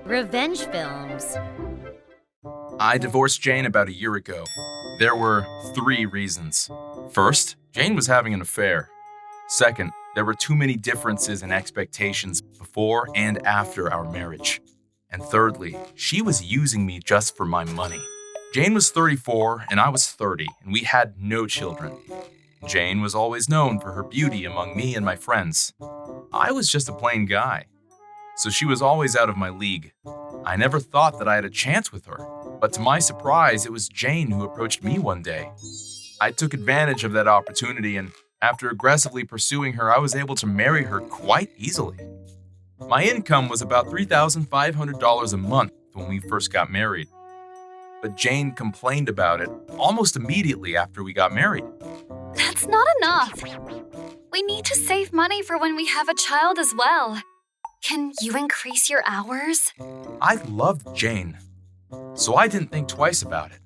Revenge films. I divorced Jane about a year ago. There were 3 reasons. First, Jane was having an affair. Second, there were too many differences in expectations before and after our marriage. And thirdly, she was using me just for my money. Jane was 34 and I was 30, and we had no children. Jane was always known for her beauty among me and my friends. I was just a plain guy, so she was always out of my league. I never thought that I had a chance with her, but to my surprise, it was Jane who approached me one day. I took advantage of that opportunity, and after aggressively pursuing her, I was able to marry her quite easily. My income was about $3,500 a month when we first got married. But Jane complained about it almost immediately after we got married. That's not enough. We need to save money for when we have a child as well. Can you increase your hours? I loved Jane, so I didn't think twice about it.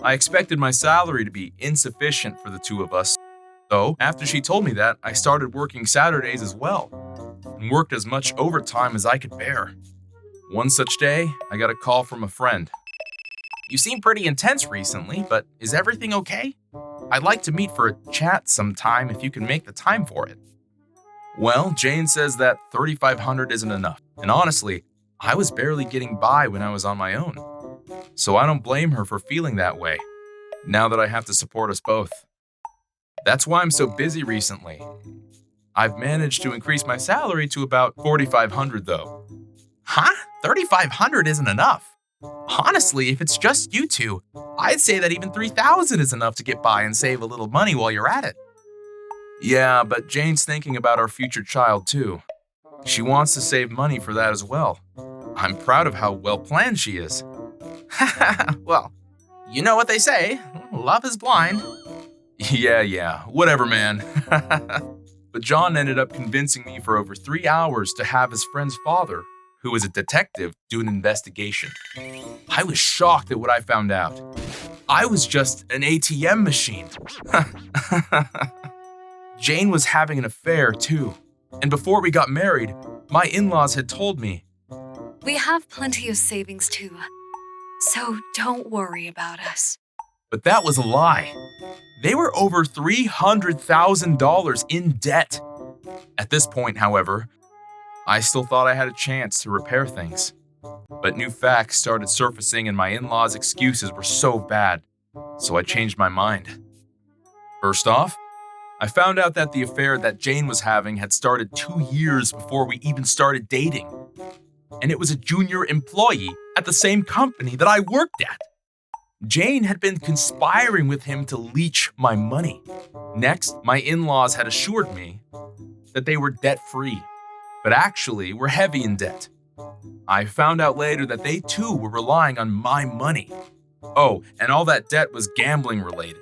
I expected my salary to be insufficient for the two of us. So, after she told me that, I started working Saturdays as well, and worked as much overtime as I could bear. One such day, I got a call from a friend. "You seem pretty intense recently, but is everything okay? I'd like to meet for a chat sometime if you can make the time for it." Well, Jane says that $3,500 isn't enough, and honestly, I was barely getting by when I was on my own. So I don't blame her for feeling that way, now that I have to support us both. That's why I'm so busy recently. I've managed to increase my salary to about $4,500 though. Huh? $3,500 isn't enough. Honestly, if it's just you two, I'd say that even $3,000 is enough to get by and save a little money while you're at it. Yeah, but Jane's thinking about our future child too. She wants to save money for that as well. I'm proud of how well planned she is. Well, you know what they say, love is blind. Yeah, whatever, man. But John ended up convincing me for over 3 hours to have his friend's father, who was a detective, do an investigation. I was shocked at what I found out. I was just an ATM machine. Jane was having an affair too. And before we got married, my in-laws had told me, We have plenty of savings too, so don't worry about us. but that was a lie. They were over $300,000 in debt. At this point, however, I still thought I had a chance to repair things. But new facts started surfacing and my in-laws' excuses were so bad, so I changed my mind. First off, I found out that the affair that Jane was having had started 2 years before we even started dating. And it was a junior employee at the same company that I worked at. Jane had been conspiring with him to leech my money. Next, my in-laws had assured me that they were debt-free, but actually were heavy in debt. I found out later that they too were relying on my money. Oh, and all that debt was gambling related.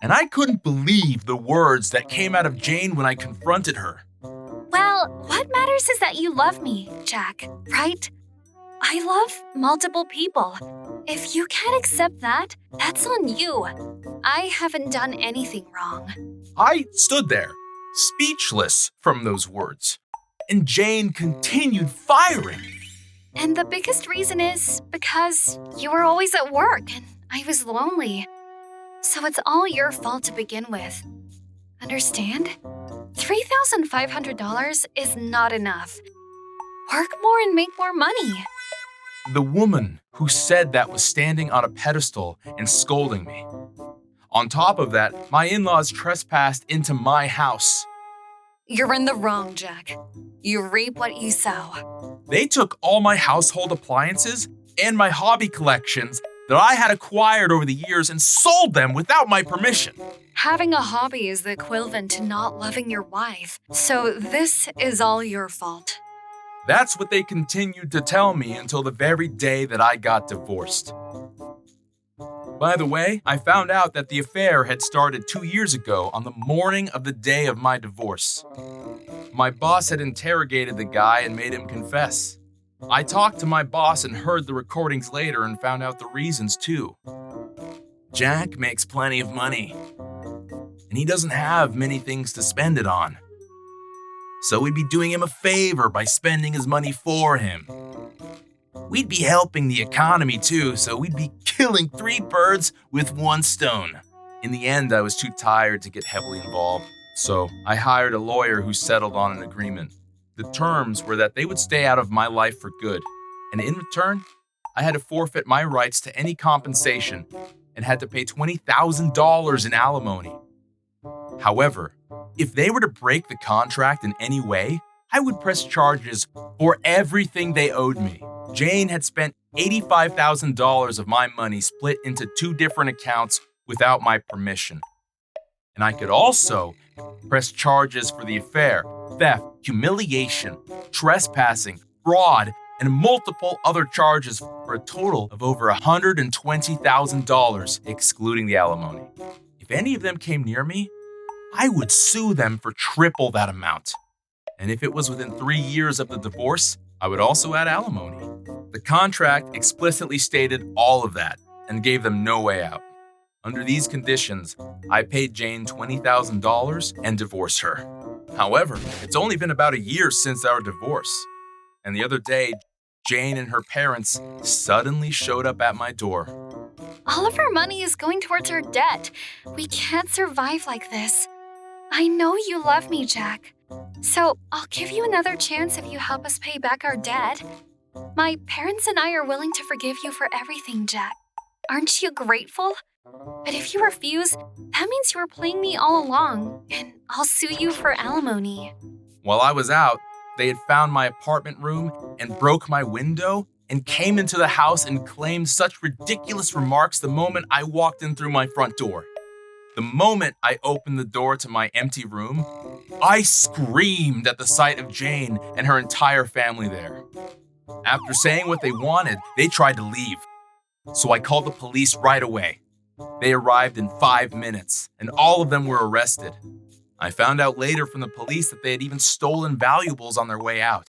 And I couldn't believe the words that came out of Jane when I confronted her. Well, what matters is that you love me, Jack, right? I love multiple people. If you can't accept that, that's on you. I haven't done anything wrong. I stood there, speechless from those words, and Jane continued firing. And the biggest reason is because you were always at work and I was lonely. So it's all your fault to begin with. Understand? $3,500 is not enough. Work more and make more money. The woman who said that was standing on a pedestal and scolding me. On top of that, my in-laws trespassed into my house. You're in the wrong, Jack. You reap what you sow. They took all my household appliances and my hobby collections that I had acquired over the years and sold them without my permission. Having a hobby is the equivalent to not loving your wife. So this is all your fault. That's what they continued to tell me until the very day that I got divorced. By the way, I found out that the affair had started 2 years ago on the morning of the day of my divorce. My boss had interrogated the guy and made him confess. I talked to my boss and heard the recordings later and found out the reasons too. Jack makes plenty of money, and he doesn't have many things to spend it on. so we'd be doing him a favor by spending his money for him. We'd be helping the economy too, so we'd be killing 3 birds with 1 stone. In the end, I was too tired to get heavily involved, so I hired a lawyer who settled on an agreement. The terms were that they would stay out of my life for good, and in return, I had to forfeit my rights to any compensation and had to pay $20,000 in alimony. However, if they were to break the contract in any way, I would press charges for everything they owed me. Jane had spent $85,000 of my money split into 2 different accounts without my permission. And I could also press charges for the affair, theft, humiliation, trespassing, fraud, and multiple other charges for a total of over $120,000, excluding the alimony. If any of them came near me, I would sue them for triple that amount. And if it was within 3 years of the divorce, I would also add alimony. The contract explicitly stated all of that and gave them no way out. Under these conditions, I paid Jane $20,000 and divorced her. However, it's only been about a year since our divorce. And the other day, Jane and her parents suddenly showed up at my door. All of our money is going towards our debt. We can't survive like this. I know you love me, Jack. So I'll give you another chance if you help us pay back our debt. My parents and I are willing to forgive you for everything, Jack. Aren't you grateful? But if you refuse, that means you were playing me all along, and I'll sue you for alimony. While I was out, they had found my apartment room and broke my window and came into the house and claimed such ridiculous remarks the moment I walked in through my front door. The moment I opened the door to my empty room, I screamed at the sight of Jane and her entire family there. After saying what they wanted, they tried to leave. So I called the police right away. They arrived in 5 minutes, and all of them were arrested. I found out later from the police that they had even stolen valuables on their way out.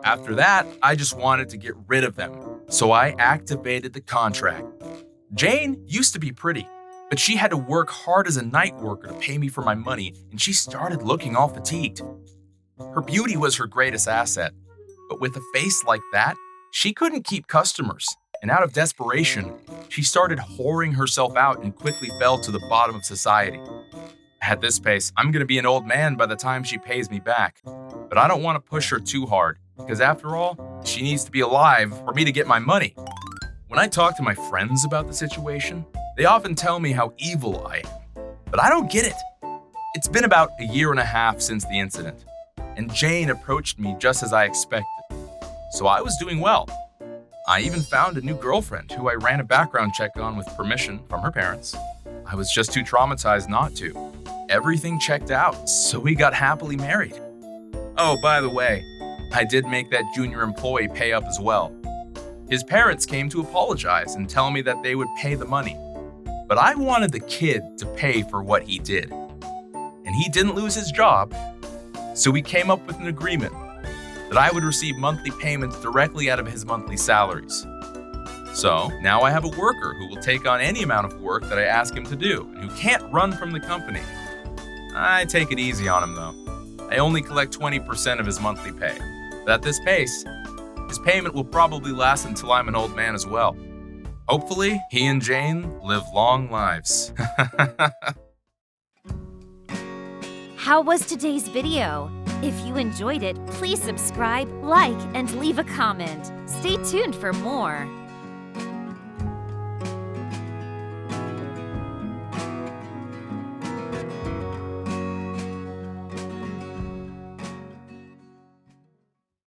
After that, I just wanted to get rid of them, so I activated the contract. Jane used to be pretty, but she had to work hard as a night worker to pay me for my money, and she started looking all fatigued. Her beauty was her greatest asset, but with a face like that, she couldn't keep customers. And out of desperation, she started whoring herself out and quickly fell to the bottom of society. At this pace, I'm going to be an old man by the time she pays me back. But I don't want to push her too hard, because after all, she needs to be alive for me to get my money. When I talk to my friends about the situation, they often tell me how evil I am. But I don't get it. It's been about a year and a half since the incident, and Jane approached me just as I expected. So I was doing well. I even found a new girlfriend who I ran a background check on with permission from her parents. I was just too traumatized not to. Everything checked out, so we got happily married. Oh, by the way, I did make that junior employee pay up as well. His parents came to apologize and tell me that they would pay the money. But I wanted the kid to pay for what he did. And he didn't lose his job, so we came up with an agreement that I would receive monthly payments directly out of his monthly salaries. So now I have a worker who will take on any amount of work that I ask him to do and who can't run from the company. I take it easy on him though. I only collect 20% of his monthly pay. But at this pace, his payment will probably last until I'm an old man as well. Hopefully, he and Jane live long lives. How was today's video? If you enjoyed it, please subscribe, like, and leave a comment. Stay tuned for more.